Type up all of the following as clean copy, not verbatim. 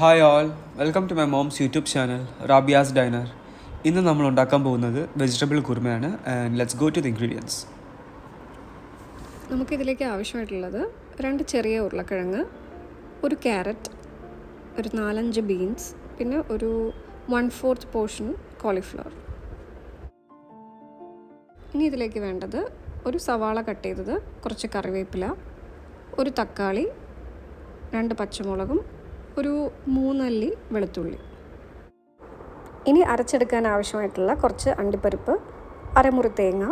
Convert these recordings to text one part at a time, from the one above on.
Hi all, welcome to my mom's YouTube channel Rabia's diner. ഇന്ന് നമ്മൾ ഉണ്ടാക്കാൻ പോകുന്നത് വെജിറ്റബിൾ കുർമയാണ്. And let's go to the ingredients. നമുക്കിതിലേക്ക് ആവശ്യമായിട്ടുള്ളത് 2 ചെറിയ ഉരുളക്കിഴങ്ങ്, ഒരു ക്യാരറ്റ്, ഒരു 4-5 ബീൻസ്, പിന്നെ ഒരു 1/4 പോർഷൻ കോളിഫ്ലവർ. ഇനി ഇതിലേക്ക് വേണ്ടത് ഒരു സവാള കട്ട് ചെയ്തത്, കുറച്ച് കറിവേപ്പില, ഒരു തക്കാളി, 2 പച്ചമുളകും, ഒരു 3 അല്ലി വെളുത്തുള്ളി. ഇനി അരച്ചെടുക്കാൻ ആവശ്യമായിട്ടുള്ള കുറച്ച് അണ്ടിപ്പരിപ്പ്, അരമുറി തേങ്ങ,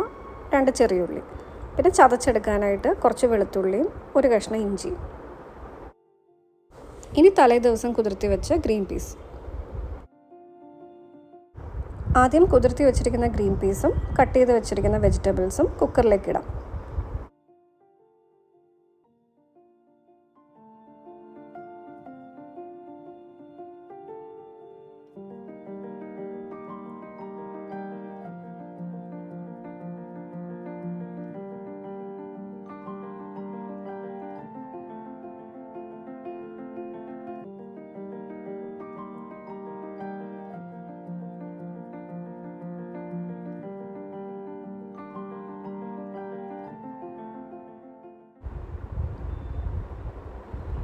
2 ചെറിയുള്ളി, പിന്നെ ചതച്ചെടുക്കാനായിട്ട് കുറച്ച് വെളുത്തുള്ളിയും ഒരു കഷ്ണം ഇഞ്ചിയും. ഇനി തലേ ദിവസം കുതിർത്തി വെച്ച ഗ്രീൻ പീസ്. ആദ്യം കുതിർത്തി വെച്ചിരിക്കുന്ന ഗ്രീൻ പീസും കട്ട് ചെയ്ത് വെച്ചിരിക്കുന്ന വെജിറ്റബിൾസും കുക്കറിലേക്ക് ഇടാം.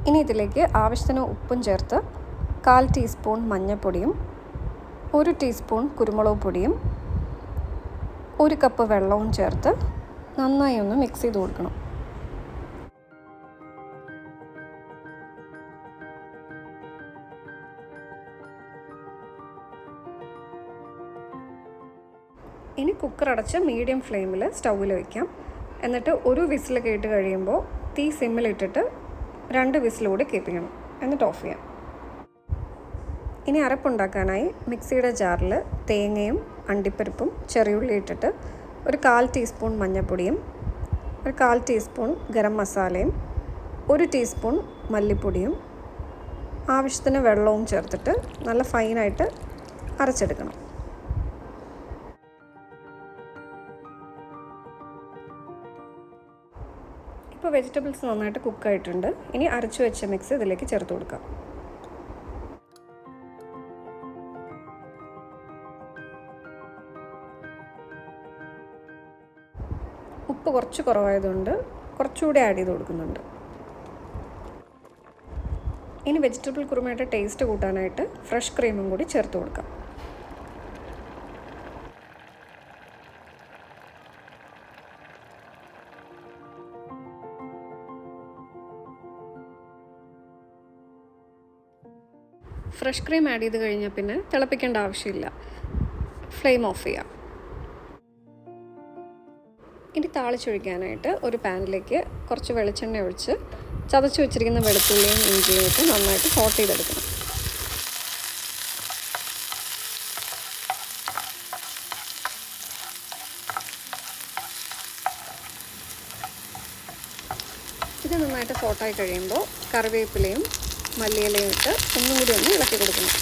ഇനി ഇതിലേക്ക് ആവശ്യത്തിന് ഉപ്പും ചേർത്ത് 1/4 ടീസ്പൂൺ മഞ്ഞൾപ്പൊടിയും, 1 ടീസ്പൂൺ കുരുമുളക് പൊടിയും, 1 കപ്പ് വെള്ളവും ചേർത്ത് നന്നായി ഒന്ന് മിക്സ് ചെയ്ത് കൊടുക്കണം. ഇനി കുക്കർ അടച്ച് മീഡിയം ഫ്ലെയിമിൽ സ്റ്റൗവിൽ വയ്ക്കാം. എന്നിട്ട് ഒരു വിസിൽ കേട്ട് കഴിയുമ്പോൾ തീ സിമ്മിലിട്ടിട്ട് 2 വിസിലൂടെ കീപ്പ് ചെയ്യണം. എന്നിട്ട് ഓഫ് ചെയ്യാം. ഇനി അരപ്പുണ്ടാക്കാനായി മിക്സിയുടെ ജാറിൽ തേങ്ങയും അണ്ടിപ്പരിപ്പും ചെറിയുള്ളി ഇട്ടിട്ട് ഒരു 1/4 ടീസ്പൂൺ മഞ്ഞൾപ്പൊടിയും, ഒരു 1/4 ടീസ്പൂൺ ഗരം മസാലയും, 1 ടീസ്പൂൺ മല്ലിപ്പൊടിയും, ആവശ്യത്തിന് വെള്ളവും ചേർത്തിട്ട് നല്ല ഫൈനായിട്ട് അരച്ചെടുക്കണം. ഇപ്പോൾ വെജിറ്റബിൾസ് നന്നായിട്ട് കുക്കായിട്ടുണ്ട്. ഇനി അരച്ചു വെച്ച മിക്സ് ഇതിലേക്ക് ചേർത്ത് കൊടുക്കാം. ഉപ്പ് കുറച്ച് കുറവായതുകൊണ്ട് കുറച്ചുകൂടി ആഡ് ചെയ്ത് കൊടുക്കുന്നുണ്ട്. ഇനി വെജിറ്റബിൾ കുറുമയുടെ ടേസ്റ്റ് കൂട്ടാനായിട്ട് ഫ്രഷ് ക്രീമും കൂടി ചേർത്ത് കൊടുക്കാം. ഫ്രഷ് ക്രീം ആഡ് ചെയ്ത് കഴിഞ്ഞാൽ പിന്നെ തിളപ്പിക്കേണ്ട ആവശ്യമില്ല. ഫ്ലെയിം ഓഫ് ചെയ്യാം. ഇനി താളിച്ചൊഴിക്കാനായിട്ട് ഒരു പാനിലേക്ക് കുറച്ച് വെളിച്ചെണ്ണ ഒഴിച്ച് ചതച്ച് വെച്ചിരിക്കുന്ന വെളുത്തുള്ളിയും ഇഞ്ചിയും ഇട്ട് നന്നായിട്ട് സോട്ട് ചെയ്തെടുക്കണം. ഇത് നന്നായിട്ട് സോട്ടായി കഴിയുമ്പോൾ കറിവേപ്പിലയും മല്ലിയിലയും ഇട്ട് ഒന്നും കൂടി ഒന്ന് ഇളക്കി കൊടുക്കണം.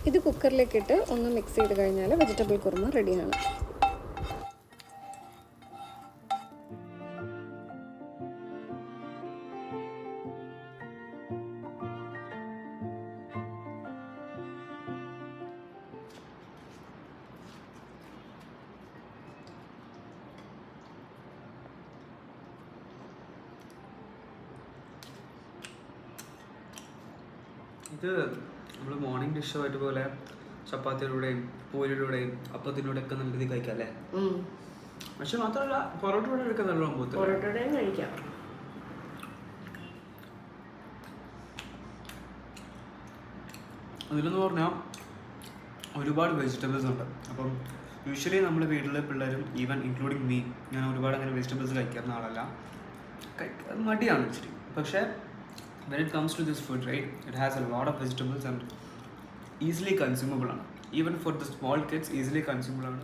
ഇത് കുക്കറിലേക്കിട്ട് ഒന്ന് മിക്സ് ചെയ്ത് കഴിഞ്ഞാൽ വെജിറ്റബിൾ കുറുമ റെഡിയാണ്. ഇത് നമ്മൾ മോർണിംഗ് ഡിഷായിട്ട് പോലെ ചപ്പാത്തിയിലൂടെയും പൂരിലൂടെയും അപ്പത്തിലൂടെ ഒക്കെ നല്ല രീതിയിൽ കഴിക്കാം അല്ലേ? പക്ഷെ മാത്രമല്ല പൊറോട്ടയുടെ ഒക്കെ നല്ല പൊറോട്ടയുടെയും കഴിക്കാം. അതിലെന്ന് പറഞ്ഞാൽ ഒരുപാട് വെജിറ്റബിൾസ് ഉണ്ട്. അപ്പം യൂഷ്വലി നമ്മൾ വീട്ടിലെ പിള്ളേരും ഈവൻ ഇൻക്ലൂഡിങ് മീ, ഞാൻ ഒരുപാട് അങ്ങനെ വെജിറ്റബിൾസ് കഴിക്കുന്ന ആളല്ല, മടിയാണ് ഇച്ചിരി. പക്ഷേ when it comes to this food, right, it has a lot of vegetables and easily consumable. Even for the small kids, easily consumable.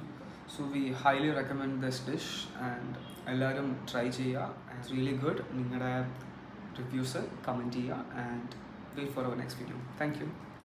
So we highly recommend this dish and ellarum try cheya. It's really good. Ningada reviews comment cheya and wait for our next video. Thank you.